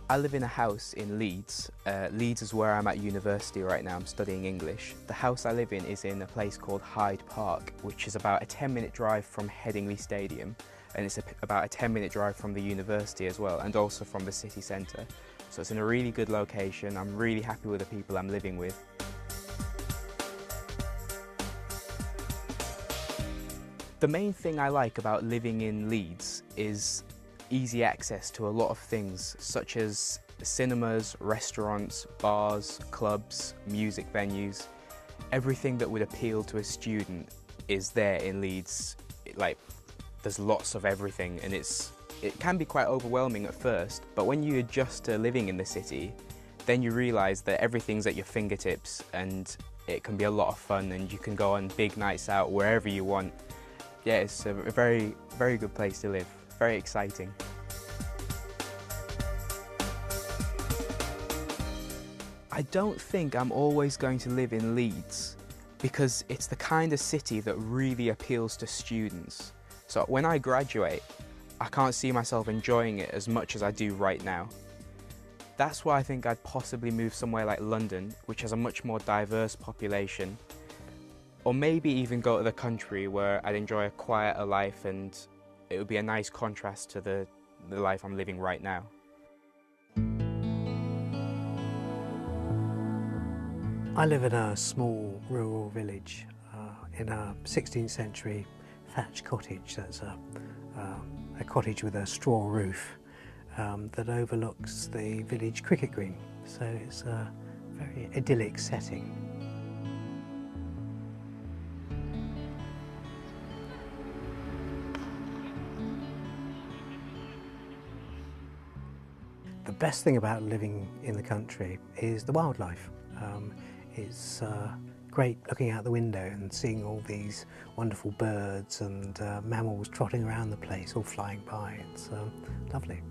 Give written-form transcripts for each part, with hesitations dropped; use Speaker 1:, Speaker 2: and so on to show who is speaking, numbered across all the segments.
Speaker 1: I live in a house in Leeds. Leeds is where I'm at university right now. I'm studying English. The house I live in is in a place called Hyde Park, which is about a 10-minute drive from Headingley Stadium, and it's about a 10-minute drive from the university as well, and also from the city centre. So it's in a really good location. I'm really happy with the people I'm living with. The main thing I like about living in Leeds is easy access to a lot of things, such as cinemas, restaurants, bars, clubs, music venues. Everything that would appeal to a student is there in Leeds. There's lots of everything, and it can be quite overwhelming at first, but when you adjust to living in the city, then you realise that everything's at your fingertips, and it can be a lot of fun, and you can go on big nights out wherever you want. Yeah, it's a very, very good place to live. Very exciting. I don't think I'm always going to live in Leeds because it's the kind of city that really appeals to students. So when I graduate, I can't see myself enjoying it as much as I do right now. That's why I think I'd possibly move somewhere like London, which has a much more diverse population, or maybe even go to the country where I'd enjoy a quieter life, and it would be a nice contrast to the life I'm living right now.
Speaker 2: I live in a small rural village in a 16th century thatched cottage. That's a cottage with a straw roof that overlooks the village cricket green. So it's a very idyllic setting. The best thing about living in the country is the wildlife. It's great looking out the window and seeing all these wonderful birds and mammals trotting around the place, all flying by. It's lovely.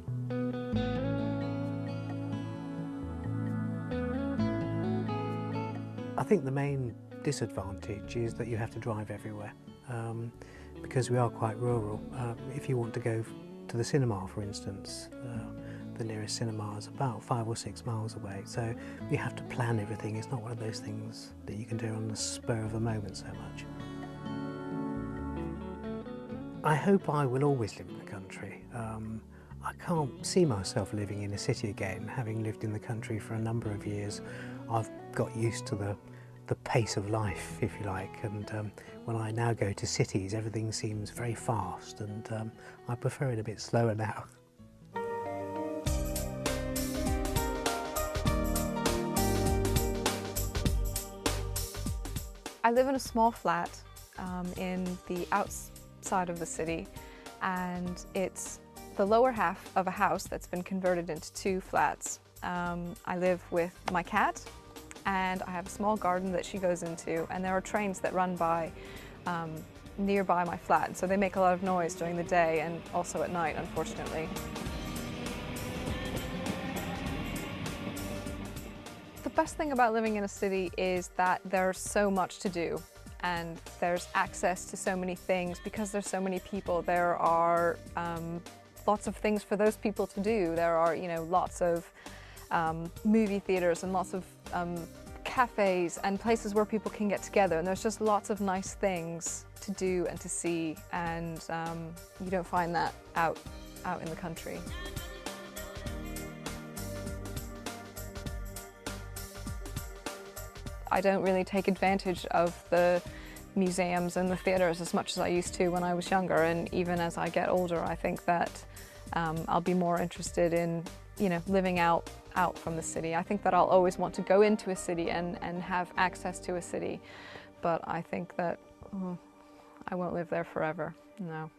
Speaker 2: I think the main disadvantage is that you have to drive everywhere because we are quite rural. If you want to go to the cinema, for instance, the nearest cinema is about 5 or 6 miles away, so you have to plan everything. It's not one of those things that you can do on the spur of the moment so much. I hope I will always live in the country. I can't see myself living in a city again. Having lived in the country for a number of years, I've got used to the pace of life, if you like, and when I now go to cities, everything seems very fast, and I prefer it a bit slower now.
Speaker 3: I live in a small flat in the outside of the city, and it's the lower half of a house that's been converted into 2 flats. I live with my cat, and I have a small garden that she goes into, and there are trains that run by nearby my flat, so they make a lot of noise during the day and also at night, unfortunately. The best thing about living in a city is that there's so much to do, and there's access to so many things. Because there's so many people, there are lots of things for those people to do. There are, lots of movie theaters and lots of cafes and places where people can get together, and there's just lots of nice things to do and to see, and you don't find that out in the country. I don't really take advantage of the museums and the theatres as much as I used to when I was younger, and even as I get older, I think that I'll be more interested in, living out from the city. I think that I'll always want to go into a city and have access to a city, but I think that I won't live there forever, no.